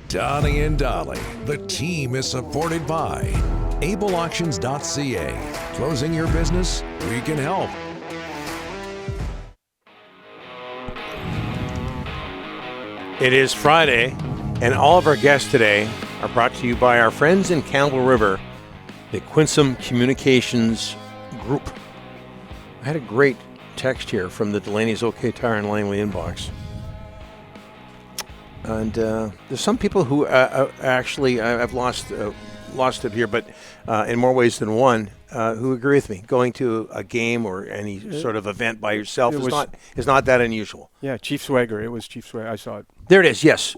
Donnie and Dolly. The team is supported by ableauctions.ca. Closing your business? We can help. It is Friday, and all of our guests today are brought to you by our friends in Campbell River, the Quinsam Communications Group. I had a great text here from the Delaney's OK Tire and Langley inbox. And there's some people who actually, I've lost it here, but in more ways than one, who agree with me. Going to a game or any sort of event by yourself is not that unusual. Yeah, Chief Swagger. It was Chief Swagger. I saw it. There it is, yes.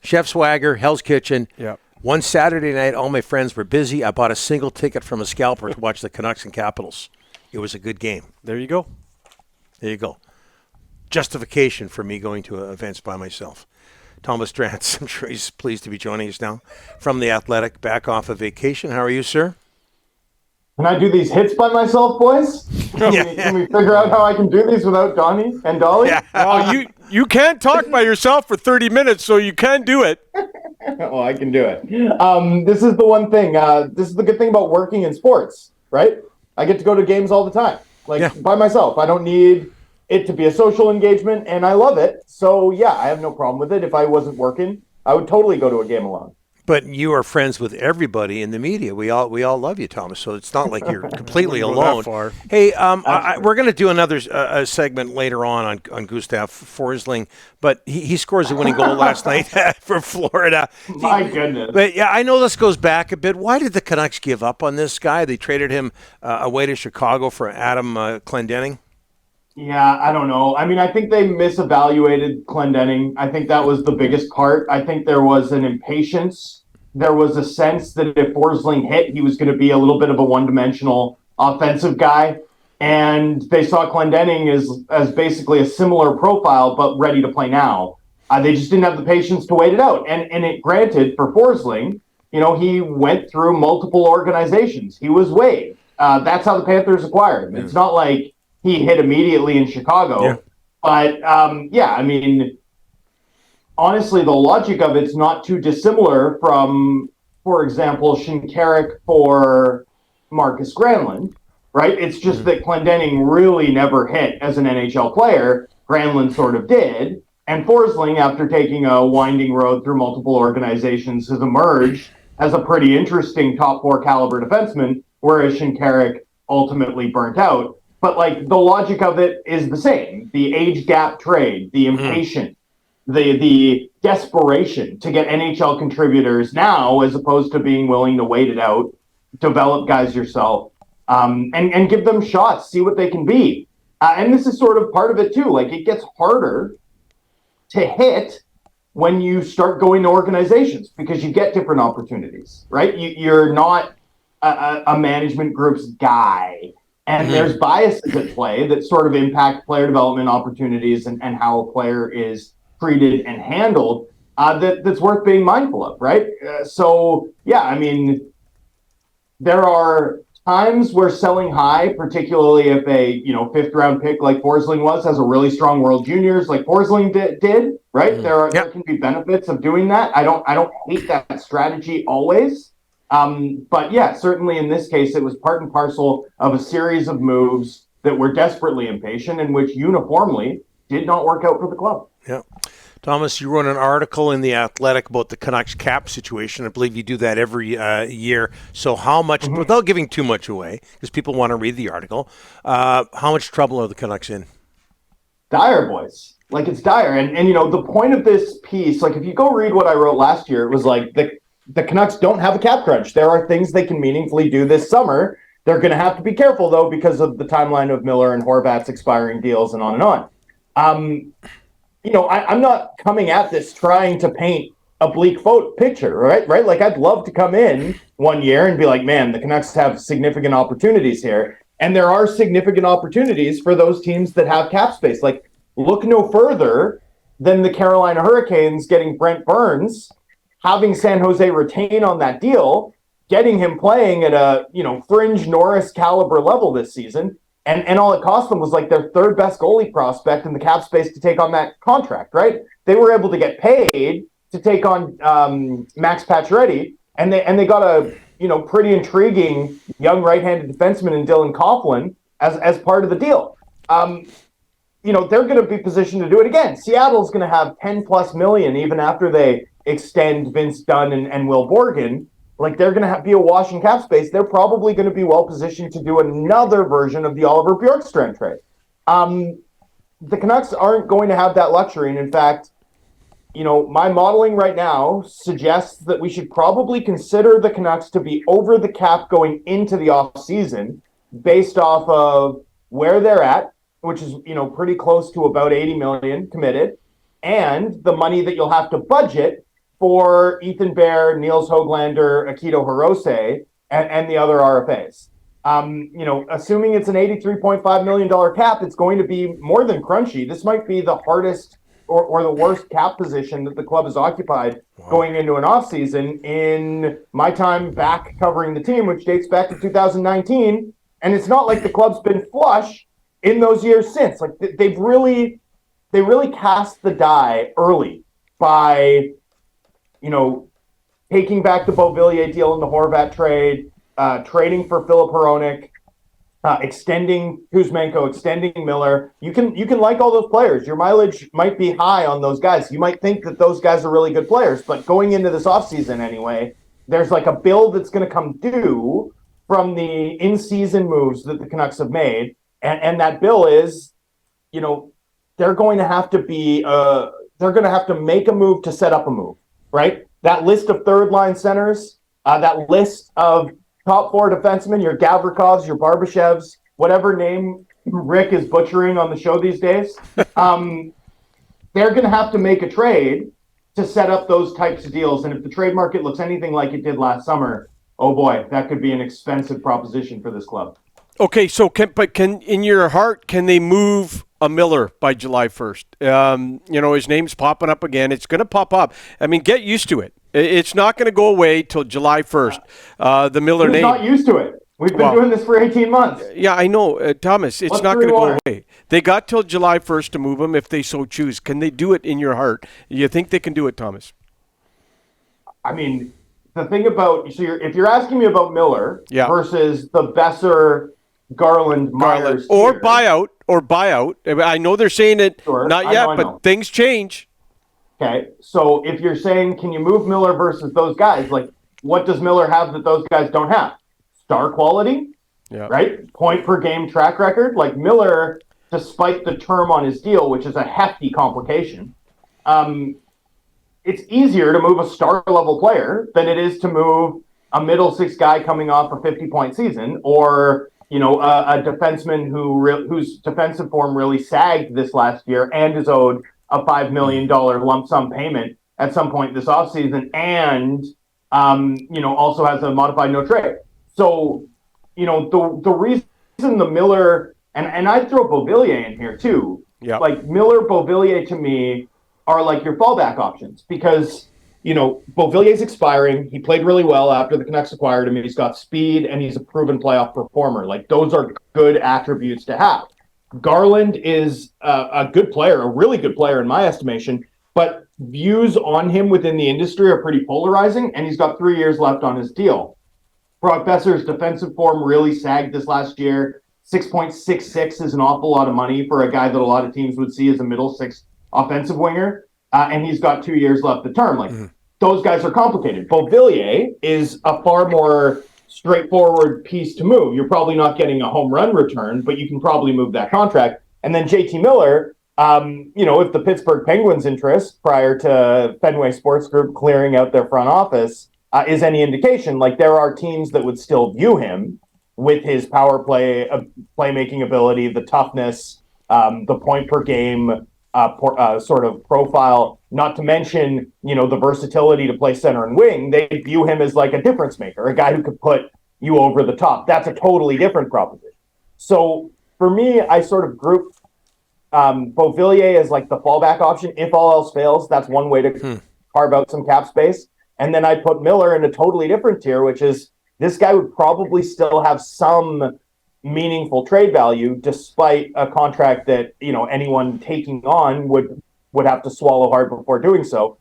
Chef Swagger, Hell's Kitchen. Yeah. One Saturday night, all my friends were busy. I bought a single ticket from a scalper to watch the Canucks and Capitals. It was a good game. There you go. There you go. Justification for me going to events by myself. Thomas Drance, I'm sure he's pleased to be joining us now from The Athletic, back off of vacation. How are you, sir? Can I do these hits by myself, boys? Can we figure out how I can do these without Donnie and Dolly? Yeah. Well, you can't talk by yourself for 30 minutes, so you can do it. Well, I can do it. This is the one thing. This is the good thing about working in sports, right? I get to go to games all the time, by myself. I don't need it to be a social engagement, and I love it. So, yeah, I have no problem with it. If I wasn't working, I would totally go to a game alone. But you are friends with everybody in the media. We all love you, Thomas. So it's not like you're completely alone. Hey, we're going to do another segment later on Gustav Forsling, but he scores a winning goal last night for Florida. My goodness. But yeah, I know this goes back a bit. Why did the Canucks give up on this guy? They traded him away to Chicago for Adam Clendenning. Yeah, I don't know. I mean, I think they misevaluated Clendenning. I think that was the biggest part. I think there was an impatience. There was a sense that if Forsling hit, he was going to be a little bit of a one-dimensional offensive guy. And they saw Clendenning as basically a similar profile, but ready to play now. They just didn't have the patience to wait it out. And it granted, for Forsling, he went through multiple organizations. He was waived. That's how the Panthers acquired him. It's not like he hit immediately in Chicago. Yeah. But, I mean, honestly, the logic of it's not too dissimilar from, for example, Shinkarik for Marcus Granlund, right? It's just that Clendenning really never hit as an NHL player. Granlund sort of did. And Forsling, after taking a winding road through multiple organizations, has emerged as a pretty interesting top four caliber defenseman, whereas Shinkarik ultimately burnt out. But, the logic of it is the same. The age gap trade, the impatience, the desperation to get NHL contributors now as opposed to being willing to wait it out, develop guys yourself, and give them shots, see what they can be. And this is sort of part of it, too. It gets harder to hit when you start going to organizations because you get different opportunities, right? You're not a management group's guy. And there's biases at play that sort of impact player development opportunities and how a player is treated and handled that's worth being mindful of, right? I mean, there are times where selling high, particularly if a fifth-round pick like Forsling has a really strong World Juniors like Forsling did, right? There can be benefits of doing that. I don't hate that strategy always. But yeah, certainly in this case, it was part and parcel of a series of moves that were desperately impatient and which uniformly did not work out for the club. Yeah. Thomas, you wrote an article in The Athletic about the Canucks cap situation. I believe you do that every year. So how much, without giving too much away, because people want to read the article, how much trouble are the Canucks in? Dire, boys. It's dire. And the point of this piece, if you go read what I wrote last year, it was the Canucks don't have a cap crunch. There are things they can meaningfully do this summer. They're going to have to be careful, though, because of the timeline of Miller and Horvat's expiring deals and on and on. I'm not coming at this trying to paint a bleak picture, right? I'd love to come in one year and be like, man, the Canucks have significant opportunities here. And there are significant opportunities for those teams that have cap space. Look no further than the Carolina Hurricanes getting Brent Burns, having San Jose retain on that deal, getting him playing at a, fringe Norris caliber level this season. And all it cost them was their third best goalie prospect in the cap space to take on that contract, right? They were able to get paid to take on Max Pacioretty, and they got a pretty intriguing young right-handed defenseman in Dylan Coughlin as part of the deal. They're going to be positioned to do it again. Seattle's going to have 10 plus million even after they extend Vince Dunn and Will Borgen. Like, they're going to be a wash in cap space. They're probably going to be well positioned to do another version of the Oliver Bjorkstrand trade. The Canucks aren't going to have that luxury. And in fact, my modeling right now suggests that we should probably consider the Canucks to be over the cap going into the offseason based off of where they're at, which is, pretty close to about 80 million committed, and the money that you'll have to budget for Ethan Bear, Niels Höglander, Akito Hirose, and the other RFAs. Assuming it's an $83.5 million cap, it's going to be more than crunchy. This might be the hardest or the worst cap position that the club has occupied going into an offseason in my time back covering the team, which dates back to 2019. And it's not like the club's been flush in those years since. Like, they really cast the die early by, taking back the Beauvillier deal in the Horvat trade, trading for Filip Hronek, extending Kuzmenko, extending Miller. You can like all those players. Your mileage might be high on those guys. You might think that those guys are really good players, but going into this offseason anyway, there's like a bill that's going to come due from the in-season moves that the Canucks have made. And that bill is, they're going to have to make a move to set up a move, right? That list of third-line centers, that list of top four defensemen, your Gavrikovs, your Barbashevs, whatever name Rick is butchering on the show these days, they're going to have to make a trade to set up those types of deals. And if the trade market looks anything like it did last summer, oh boy, that could be an expensive proposition for this club. Okay, so can in your heart, can they move a Miller by July 1st? His name's popping up again. It's going to pop up. I mean, get used to it. It's not going to go away till July 1st. The Miller name. Not used to it. We've been doing this for 18 months. Yeah, I know, Thomas. It's not going to go away. They got till July 1st to move him if they so choose. Can they do it in your heart? You think they can do it, Thomas? I mean, the thing about if you're asking me about Miller versus the Besser, Garland, Myers, or buyout. I know they're saying it not yet, but things change. Okay, so if you're saying, can you move Miller versus those guys? Like, what does Miller have that those guys don't have? Star quality, right? Point per game track record. Like, Miller, despite the term on his deal, which is a hefty complication, it's easier to move a star level player than it is to move a middle six guy coming off a 50-point season, or a defenseman whose defensive form really sagged this last year and is owed a $5 million lump sum payment at some point this offseason, and also has a modified no trade. So, the reason the Miller and I'd throw Beauvillier in here too. Yeah. Like, Miller, Beauvillier to me are like your fallback options because Beauvillier's expiring. He played really well after the Canucks acquired him. He's got speed, and he's a proven playoff performer. Like, those are good attributes to have. Garland is a good player, a really good player in my estimation, but views on him within the industry are pretty polarizing, and he's got 3 years left on his deal. Brock Besser's defensive form really sagged this last year. 6.66 is an awful lot of money for a guy that a lot of teams would see as a middle six offensive winger. And he's got 2 years left of term. Like, those guys are complicated. Beauvillier is a far more straightforward piece to move. You're probably not getting a home run return, but you can probably move that contract. And then JT Miller, if the Pittsburgh Penguins' interest prior to Fenway Sports Group clearing out their front office is any indication, like, there are teams that would still view him with his power play, playmaking ability, the toughness, the point per game sort of profile, not to mention, the versatility to play center and wing. They view him as like a difference maker, a guy who could put you over the top. That's a totally different proposition. So for me, I sort of group Beauvillier as like the fallback option. If all else fails, that's one way to carve out some cap space. And then I'd put Miller in a totally different tier, which is this guy would probably still have some meaningful trade value despite a contract that anyone taking on would have to swallow hard before doing so.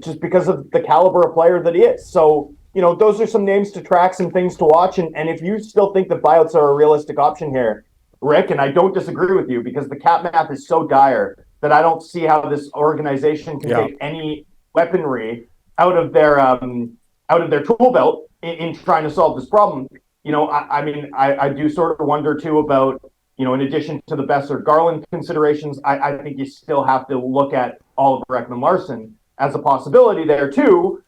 just because of the caliber of player that he is. So, those are some names to track, some things to watch. And if you still think that buyouts are a realistic option here, Rick, and I don't disagree with you because the cap math is so dire that I don't see how this organization can take any weaponry out of their tool belt in trying to solve this problem. I do sort of wonder too about, in addition to the Besser Garland considerations, I think you still have to look at Oliver Ekman-Larsson as a possibility there too.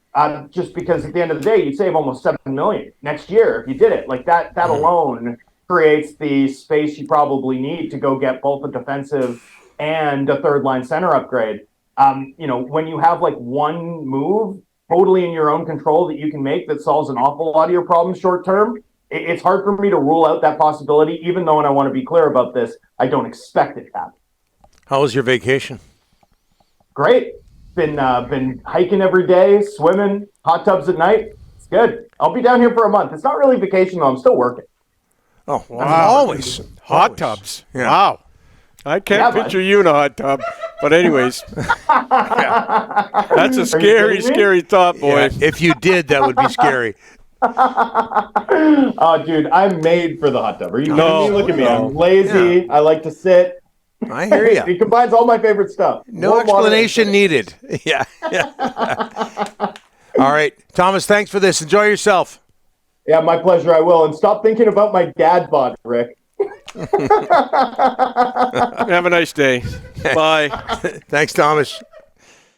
Just because at the end of the day, you'd save almost $7 million next year if you did it. Like that alone creates the space you probably need to go get both a defensive and a third line center upgrade. When you have like one move totally in your own control that you can make that solves an awful lot of your problems short term, it's hard for me to rule out that possibility, even though, and I want to be clear about this, I don't expect it to happen. How was your vacation? Great. Been hiking every day, swimming, hot tubs at night. It's good. I'll be down here for a month. It's not really vacation though. I'm still working. Oh, wow. Always. Hot tubs. Yeah. Wow. I can't picture you in a hot tub. But anyways. That's a scary thought, boy. Yeah, if you did, that would be scary. Oh, dude, I'm made for the hot tub. Are you kidding me? Look at me. No. I'm lazy. Yeah. I like to sit. I hear you. It combines all my favorite stuff. No explanation needed. Yeah. All right. Thomas, thanks for this. Enjoy yourself. Yeah, my pleasure. I will. And stop thinking about my dad bod, Rick. Have a nice day. Bye. Thanks, Thomas.